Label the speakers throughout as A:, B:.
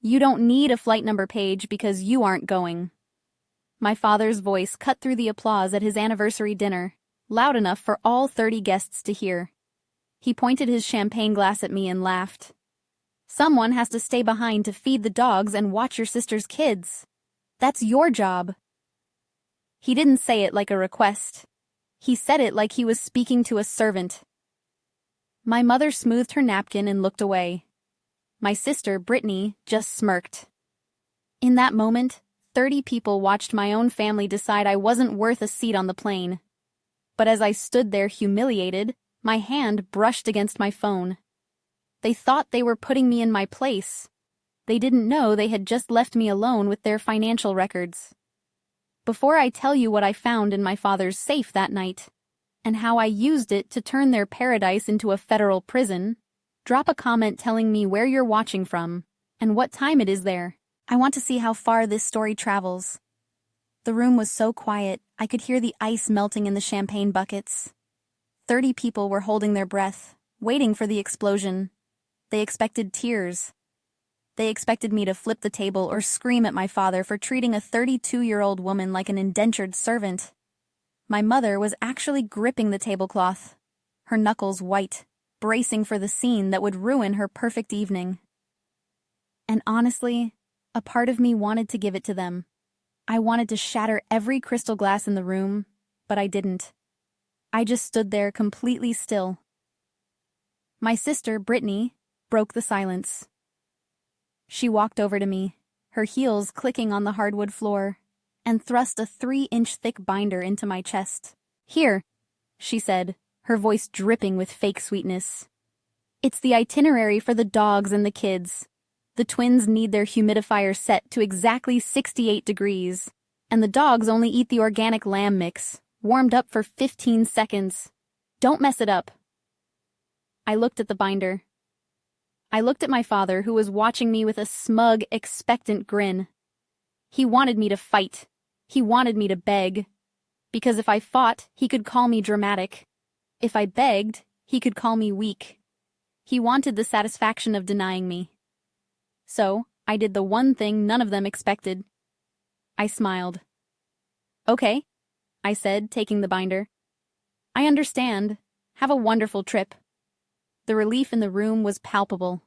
A: You don't need a flight number, Paige, because you aren't going. My father's voice cut through the applause at his anniversary dinner, loud enough for all 30 guests to hear. He pointed his champagne glass at me and laughed. Someone has to stay behind to feed the dogs and watch your sister's kids. That's your job. He didn't say it like a request. He said it like he was speaking to a servant. My mother smoothed her napkin and looked away. My sister, Brittany, just smirked. In that moment, 30 people watched my own family decide I wasn't worth a seat on the plane. But as I stood there humiliated, my hand brushed against my phone. They thought they were putting me in my place. They didn't know they had just left me alone with their financial records. Before I tell you what I found in my father's safe that night, and how I used it to turn their paradise into a federal prison, drop a comment telling me where you're watching from, and what time it is there. I want to see how far this story travels. The room was so quiet, I could hear the ice melting in the champagne buckets. 30 people were holding their breath, waiting for the explosion. They expected tears. They expected me to flip the table or scream at my father for treating a 32-year-old woman like an indentured servant. My mother was actually gripping the tablecloth, her knuckles white, bracing for the scene that would ruin her perfect evening. And honestly, a part of me wanted to give it to them. I wanted to shatter every crystal glass in the room, but I didn't. I just stood there completely still. My sister, Brittany, broke the silence. She walked over to me, her heels clicking on the hardwood floor, and thrust a 3-inch thick binder into my chest. "Here," she said, her voice dripping with fake sweetness. "It's the itinerary for the dogs and the kids. The twins need their humidifier set to exactly 68 degrees, and the dogs only eat the organic lamb mix, warmed up for 15 seconds. Don't mess it up." I looked at the binder. I looked at my father, who was watching me with a smug, expectant grin. He wanted me to fight. He wanted me to beg. Because if I fought, he could call me dramatic. If I begged, he could call me weak. He wanted the satisfaction of denying me. So, I did the one thing none of them expected. I smiled. "Okay," I said, taking the binder. "I understand. Have a wonderful trip." The relief in the room was palpable.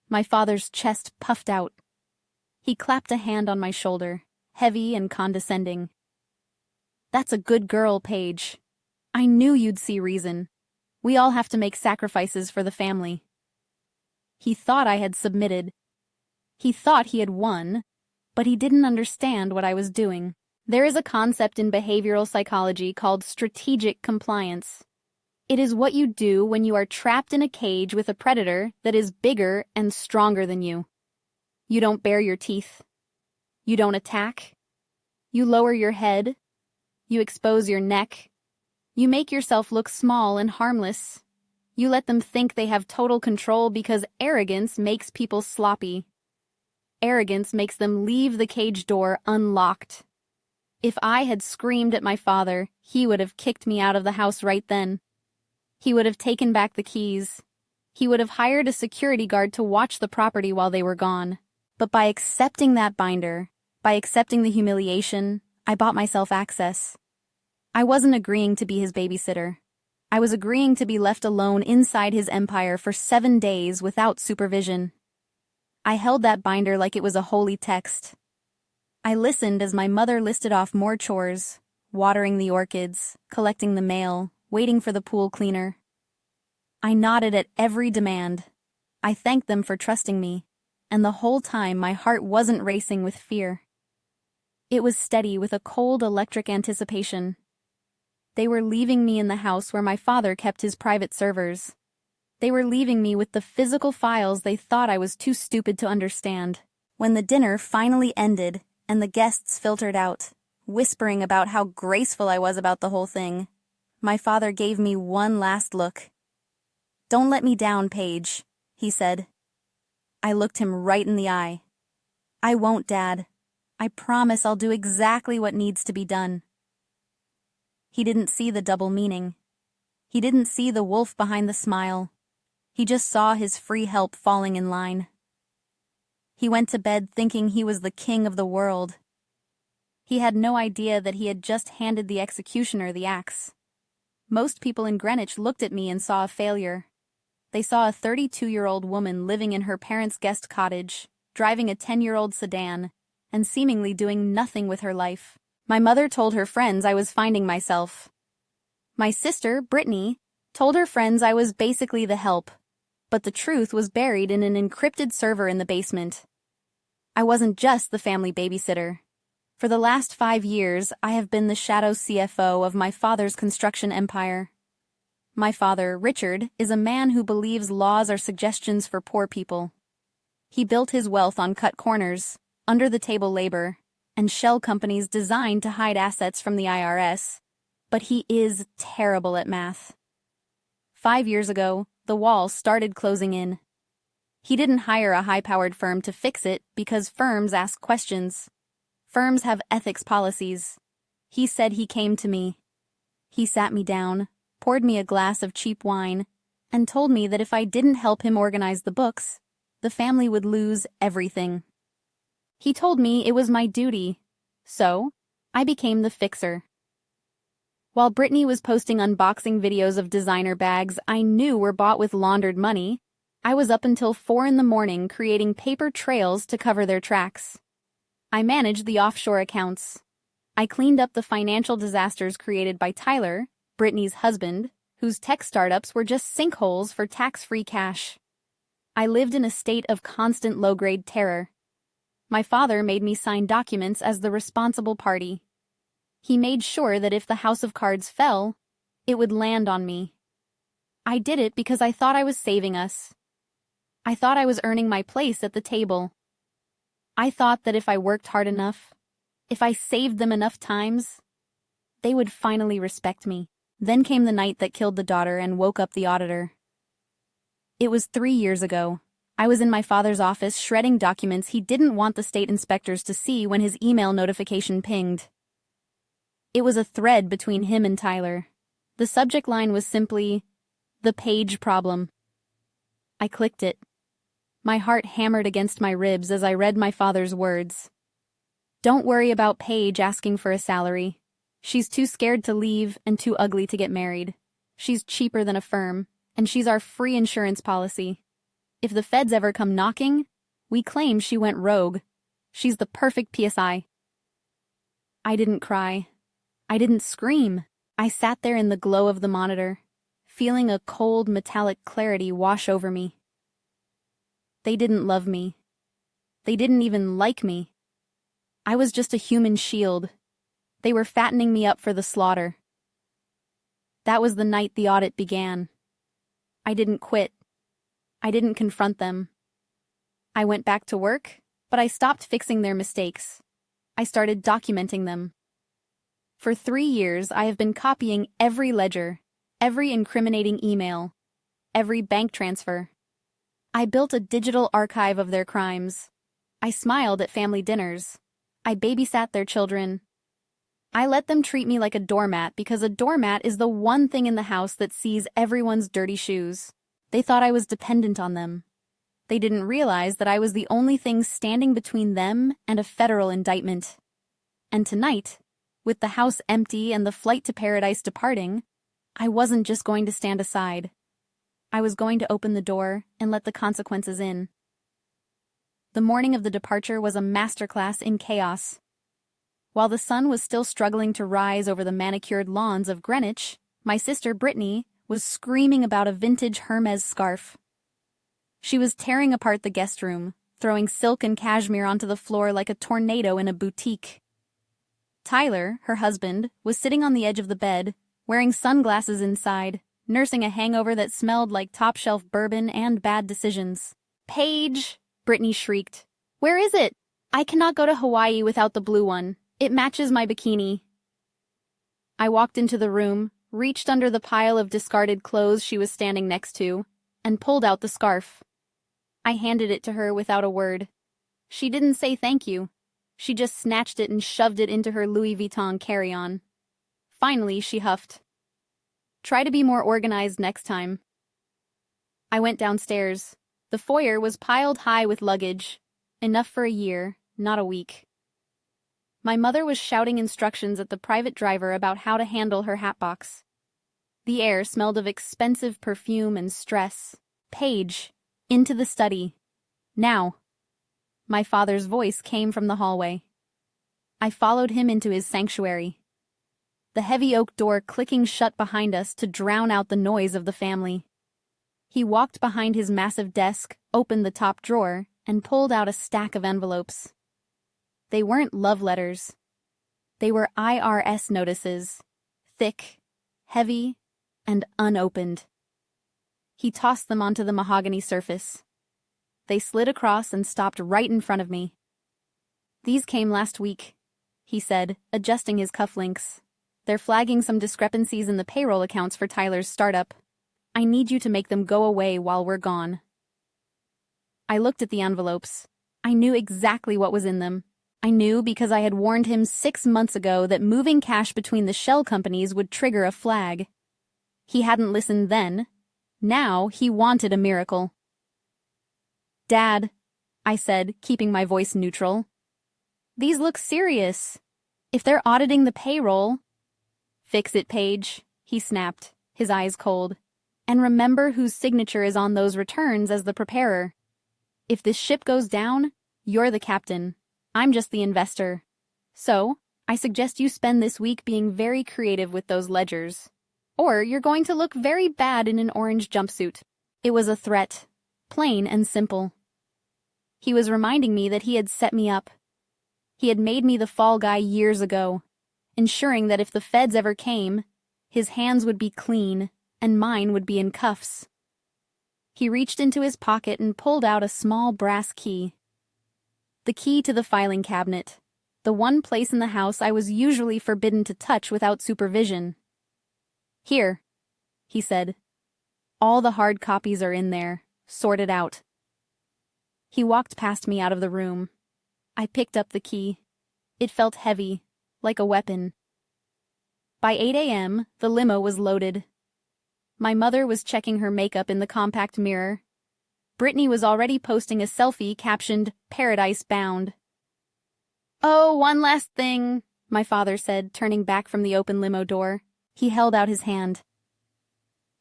A: My father's chest puffed out. He clapped a hand on my shoulder, heavy and condescending. "That's a good girl, Paige. I knew you'd see reason. We all have to make sacrifices for the family." He thought I had submitted. He thought he had won, but he didn't understand what I was doing. There is a concept in behavioral psychology called strategic compliance. It is what you do when you are trapped in a cage with a predator that is bigger and stronger than you. You don't bare your teeth. You don't attack. You lower your head. You expose your neck. You make yourself look small and harmless. You let them think they have total control because arrogance makes people sloppy. Arrogance makes them leave the cage door unlocked. If I had screamed at my father, he would have kicked me out of the house right then. He would have taken back the keys. He would have hired a security guard to watch the property while they were gone. But by accepting that binder, by accepting the humiliation, I bought myself access. I wasn't agreeing to be his babysitter. I was agreeing to be left alone inside his empire for 7 days without supervision. I held that binder like it was a holy text. I listened as my mother listed off more chores, watering the orchids, collecting the mail, waiting for the pool cleaner. I nodded at every demand. I thanked them for trusting me, and the whole time my heart wasn't racing with fear. It was steady with a cold electric anticipation. They were leaving me in the house where my father kept his private servers. They were leaving me with the physical files they thought I was too stupid to understand. When the dinner finally ended and the guests filtered out, whispering about how graceful I was about the whole thing, my father gave me one last look. "Don't let me down, Paige," he said. I looked him right in the eye. "I won't, Dad. I promise I'll do exactly what needs to be done." He didn't see the double meaning. He didn't see the wolf behind the smile. He just saw his free help falling in line. He went to bed thinking he was the king of the world. He had no idea that he had just handed the executioner the axe. Most people in Greenwich looked at me and saw a failure. They saw a 32-year-old woman living in her parents' guest cottage, driving a 10-year-old sedan, and seemingly doing nothing with her life. My mother told her friends I was finding myself. My sister, Brittany, told her friends I was basically the help, but the truth was buried in an encrypted server in the basement. I wasn't just the family babysitter. For the last 5 years, I have been the shadow CFO of my father's construction empire. My father, Richard, is a man who believes laws are suggestions for poor people. He built his wealth on cut corners, under-the-table labor, and shell companies designed to hide assets from the IRS. But he is terrible at math. 5 years ago, the wall started closing in. He didn't hire a high-powered firm to fix it because firms ask questions. Firms have ethics policies. He said he came to me. He sat me down, poured me a glass of cheap wine, and told me that if I didn't help him organize the books, the family would lose everything. He told me it was my duty, so I became the fixer. While Brittany was posting unboxing videos of designer bags I knew were bought with laundered money, I was up until 4 in the morning creating paper trails to cover their tracks. I managed the offshore accounts. I cleaned up the financial disasters created by Tyler, Brittany's husband, whose tech startups were just sinkholes for tax-free cash. I lived in a state of constant low-grade terror. My father made me sign documents as the responsible party. He made sure that if the house of cards fell, it would land on me. I did it because I thought I was saving us. I thought I was earning my place at the table. I thought that if I worked hard enough, if I saved them enough times, they would finally respect me. Then came the night that killed the daughter and woke up the auditor. It was 3 years ago. I was in my father's office shredding documents he didn't want the state inspectors to see when his email notification pinged. It was a thread between him and Tyler. The subject line was simply, "The Page Problem." I clicked it. My heart hammered against my ribs as I read my father's words. "Don't worry about Paige asking for a salary. She's too scared to leave and too ugly to get married. She's cheaper than a firm, and she's our free insurance policy. If the feds ever come knocking, we claim she went rogue. She's the perfect PSI." I didn't cry. I didn't scream. I sat there in the glow of the monitor, feeling a cold, metallic clarity wash over me. They didn't love me. They didn't even like me. I was just a human shield. They were fattening me up for the slaughter. That was the night the audit began. I didn't quit. I didn't confront them. I went back to work, but I stopped fixing their mistakes. I started documenting them. For 3 years, I have been copying every ledger, every incriminating email, every bank transfer. I built a digital archive of their crimes. I smiled at family dinners. I babysat their children. I let them treat me like a doormat because a doormat is the one thing in the house that sees everyone's dirty shoes. They thought I was dependent on them. They didn't realize that I was the only thing standing between them and a federal indictment. And tonight, with the house empty and the flight to paradise departing, I wasn't just going to stand aside. I was going to open the door and let the consequences in. The morning of the departure was a masterclass in chaos. While the sun was still struggling to rise over the manicured lawns of Greenwich, my sister Brittany was screaming about a vintage Hermes scarf. She was tearing apart the guest room, throwing silk and cashmere onto the floor like a tornado in a boutique. Tyler, her husband, was sitting on the edge of the bed, wearing sunglasses inside, nursing a hangover that smelled like top-shelf bourbon and bad decisions. "Paige!" Brittany shrieked. "Where is it? I cannot go to Hawaii without the blue one. It matches my bikini." I walked into the room, reached under the pile of discarded clothes she was standing next to, and pulled out the scarf. I handed it to her without a word. She didn't say thank you. She just snatched it and shoved it into her Louis Vuitton carry-on. Finally, she huffed. "Try to be more organized next time." I went downstairs. The foyer was piled high with luggage. Enough for a year, not a week. My mother was shouting instructions at the private driver about how to handle her hatbox. The air smelled of expensive perfume and stress. Paige, into the study. Now. My father's voice came from the hallway. I followed him into his sanctuary. The heavy oak door clicking shut behind us to drown out the noise of the family. He walked behind his massive desk, opened the top drawer, and pulled out a stack of envelopes. They weren't love letters. They were IRS notices, thick, heavy, and unopened. He tossed them onto the mahogany surface. They slid across and stopped right in front of me. "These came last week," he said, adjusting his cufflinks. "They're flagging some discrepancies in the payroll accounts for Tyler's startup. I need you to make them go away while we're gone." I looked at the envelopes. I knew exactly what was in them. I knew because I had warned him 6 months ago that moving cash between the shell companies would trigger a flag. He hadn't listened then. Now he wanted a miracle. "Dad," I said, keeping my voice neutral, "these look serious. If they're auditing the payroll—" "Fix it, Paige," he snapped, his eyes cold. "And remember whose signature is on those returns as the preparer. If this ship goes down, you're the captain. I'm just the investor. So, I suggest you spend this week being very creative with those ledgers. Or you're going to look very bad in an orange jumpsuit." It was a threat, plain and simple. He was reminding me that he had set me up. He had made me the fall guy years ago, ensuring that if the feds ever came, his hands would be clean and mine would be in cuffs. He reached into his pocket and pulled out a small brass key. The key to the filing cabinet, the one place in the house I was usually forbidden to touch without supervision. "Here," he said. "All the hard copies are in there, sorted out." He walked past me out of the room. I picked up the key. It felt heavy, like a weapon. By 8 a.m., the limo was loaded. My mother was checking her makeup in the compact mirror. Brittany was already posting a selfie captioned, "Paradise Bound." "Oh, one last thing," my father said, turning back from the open limo door. He held out his hand.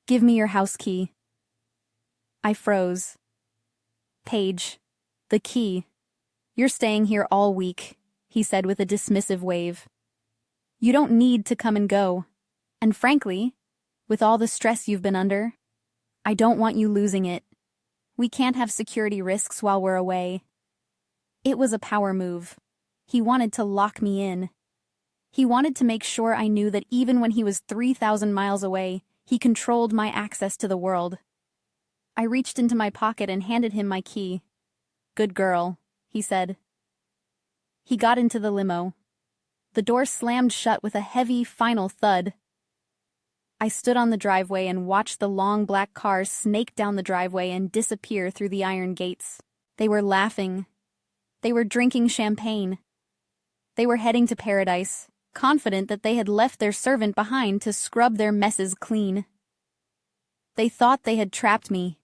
A: "Give me your house key." I froze. "Paige, the key. You're staying here all week," he said with a dismissive wave. "You don't need to come and go. And frankly, with all the stress you've been under, I don't want you losing it. We can't have security risks while we're away." It was a power move. He wanted to lock me in. He wanted to make sure I knew that even when he was 3,000 miles away, he controlled my access to the world. I reached into my pocket and handed him my key. "Good girl," he said. He got into the limo. The door slammed shut with a heavy, final thud. I stood on the driveway and watched the long black car snake down the driveway and disappear through the iron gates. They were laughing. They were drinking champagne. They were heading to paradise, confident that they had left their servant behind to scrub their messes clean. They thought they had trapped me.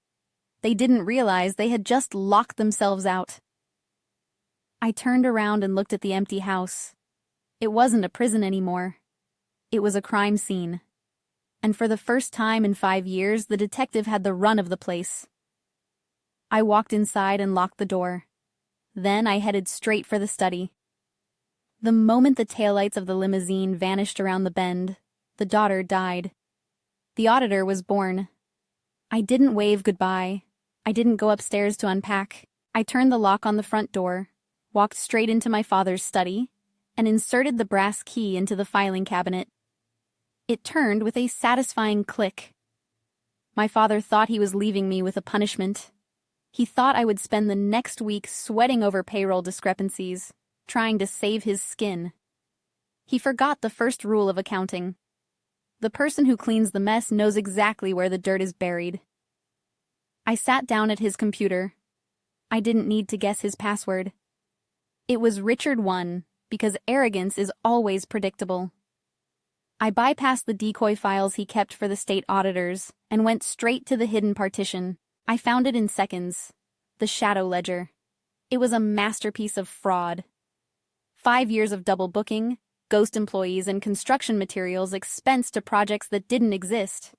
A: They didn't realize they had just locked themselves out. I turned around and looked at the empty house. It wasn't a prison anymore. It was a crime scene. And for the first time in 5 years, the detective had the run of the place. I walked inside and locked the door. Then I headed straight for the study. The moment the taillights of the limousine vanished around the bend, the daughter died. The auditor was born. I didn't wave goodbye. I didn't go upstairs to unpack. I turned the lock on the front door, walked straight into my father's study, and inserted the brass key into the filing cabinet. It turned with a satisfying click. My father thought he was leaving me with a punishment. He thought I would spend the next week sweating over payroll discrepancies, trying to save his skin. He forgot the first rule of accounting. The person who cleans the mess knows exactly where the dirt is buried. I sat down at his computer. I didn't need to guess his password. It was Richard 1, because arrogance is always predictable. I bypassed the decoy files he kept for the state auditors and went straight to the hidden partition. I found it in seconds. The shadow ledger. It was a masterpiece of fraud. 5 years of double booking, ghost employees, and construction materials expensed to projects that didn't exist.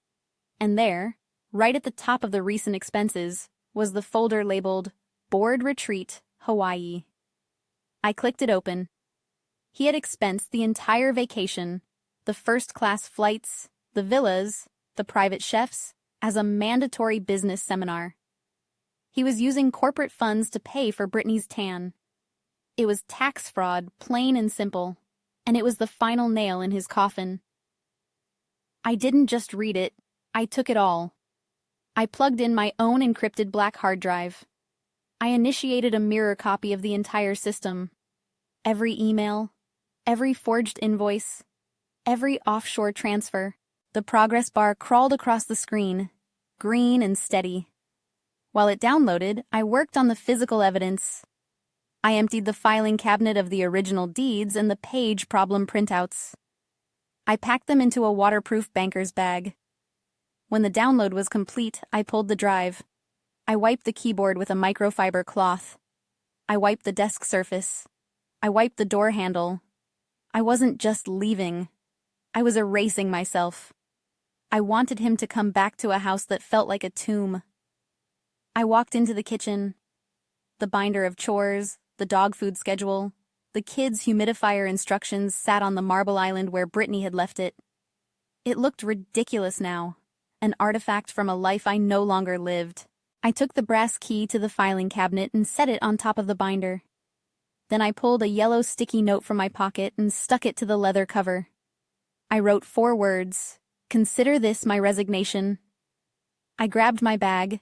A: And there, right at the top of the recent expenses, was the folder labeled Board Retreat, Hawaii. I clicked it open. He had expensed the entire vacation, the first-class flights, the villas, the private chefs, as a mandatory business seminar. He was using corporate funds to pay for Brittany's tan. It was tax fraud, plain and simple, and it was the final nail in his coffin. I didn't just read it, I took it all. I plugged in my own encrypted black hard drive. I initiated a mirror copy of the entire system. Every email, every forged invoice, every offshore transfer. The progress bar crawled across the screen, green and steady. While it downloaded, I worked on the physical evidence. I emptied the filing cabinet of the original deeds and the page problem printouts. I packed them into a waterproof banker's bag. When the download was complete, I pulled the drive. I wiped the keyboard with a microfiber cloth. I wiped the desk surface. I wiped the door handle. I wasn't just leaving. I was erasing myself. I wanted him to come back to a house that felt like a tomb. I walked into the kitchen. The binder of chores, the dog food schedule, the kids' humidifier instructions sat on the marble island where Brittany had left it. It looked ridiculous now, an artifact from a life I no longer lived. I took the brass key to the filing cabinet and set it on top of the binder. Then I pulled a yellow sticky note from my pocket and stuck it to the leather cover. I wrote 4 words. Consider this my resignation. I grabbed my bag,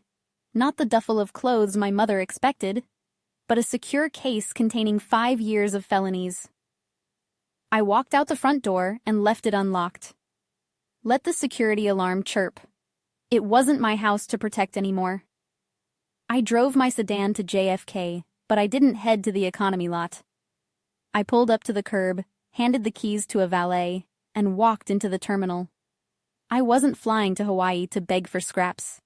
A: not the duffel of clothes my mother expected, but a secure case containing 5 years of felonies. I walked out the front door and left it unlocked. Let the security alarm chirp. It wasn't my house to protect anymore. I drove my sedan to JFK, but I didn't head to the economy lot. I pulled up to the curb, handed the keys to a valet, and walked into the terminal. I wasn't flying to Hawaii to beg for scraps.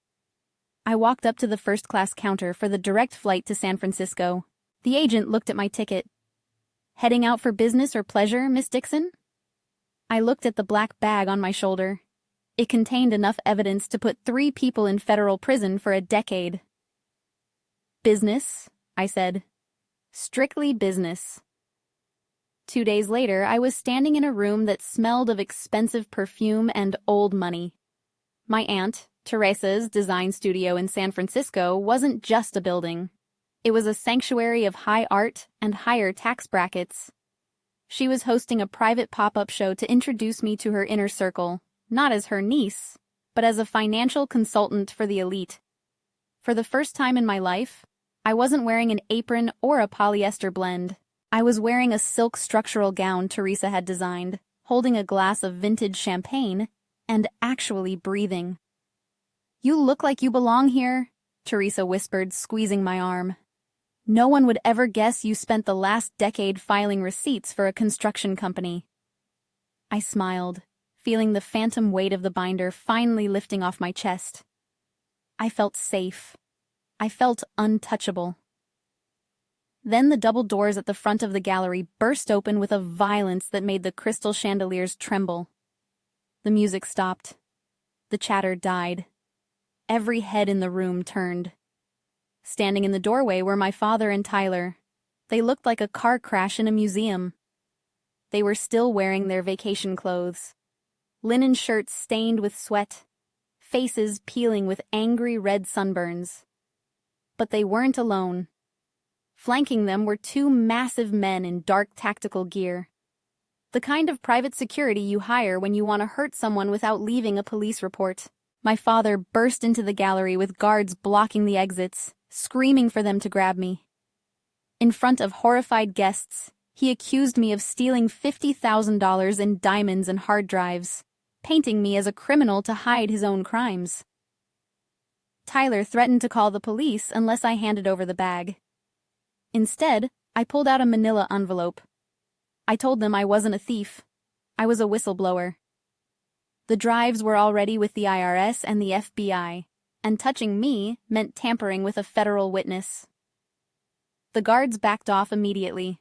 A: I walked up to the first-class counter for the direct flight to San Francisco. The agent looked at my ticket. Heading out for business or pleasure, Miss Dixon? I looked at the black bag on my shoulder. It contained enough evidence to put 3 people in federal prison for a decade. Business, I said. Strictly business. 2 days later, I was standing in a room that smelled of expensive perfume and old money. My aunt, Teresa's design studio in San Francisco, wasn't just a building. It was a sanctuary of high art and higher tax brackets. She was hosting a private pop-up show to introduce me to her inner circle, not as her niece, but as a financial consultant for the elite. For the first time in my life, I wasn't wearing an apron or a polyester blend. I was wearing a silk structural gown Teresa had designed, holding a glass of vintage champagne, and actually breathing. "You look like you belong here," Teresa whispered, squeezing my arm. "No one would ever guess you spent the last decade filing receipts for a construction company." I smiled, feeling the phantom weight of the binder finally lifting off my chest. I felt safe. I felt untouchable. Then the double doors at the front of the gallery burst open with a violence that made the crystal chandeliers tremble. The music stopped. The chatter died. Every head in the room turned. Standing in the doorway were my father and Tyler. They looked like a car crash in a museum. They were still wearing their vacation clothes. Linen shirts stained with sweat. Faces peeling with angry red sunburns. But they weren't alone. Flanking them were 2 massive men in dark tactical gear. The kind of private security you hire when you want to hurt someone without leaving a police report. My father burst into the gallery with guards blocking the exits, screaming for them to grab me. In front of horrified guests, he accused me of stealing $50,000 in diamonds and hard drives, painting me as a criminal to hide his own crimes. Tyler threatened to call the police unless I handed over the bag. Instead, I pulled out a manila envelope. I told them I wasn't a thief. I was a whistleblower. The drives were already with the IRS and the FBI, and touching me meant tampering with a federal witness. The guards backed off immediately.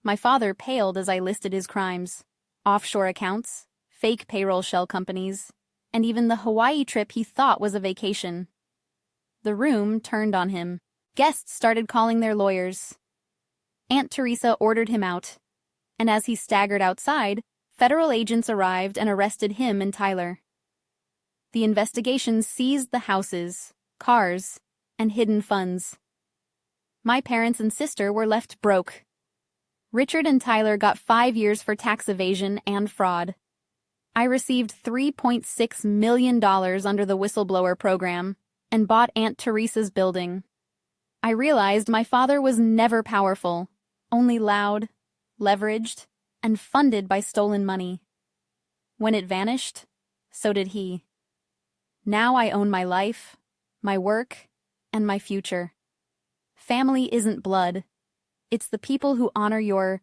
A: My father paled as I listed his crimes. Offshore accounts, fake payroll shell companies, and even the Hawaii trip he thought was a vacation. The room turned on him. Guests started calling their lawyers. Aunt Teresa ordered him out, and as he staggered outside, federal agents arrived and arrested him and Tyler. The investigation seized the houses, cars, and hidden funds. My parents and sister were left broke. Richard and Tyler got 5 years for tax evasion and fraud. I received $3.6 million under the whistleblower program and bought Aunt Teresa's building. I realized my father was never powerful, only loud, leveraged, and funded by stolen money. When it vanished, so did he. Now I own my life, my work, and my future. Family isn't blood. It's the people who honor your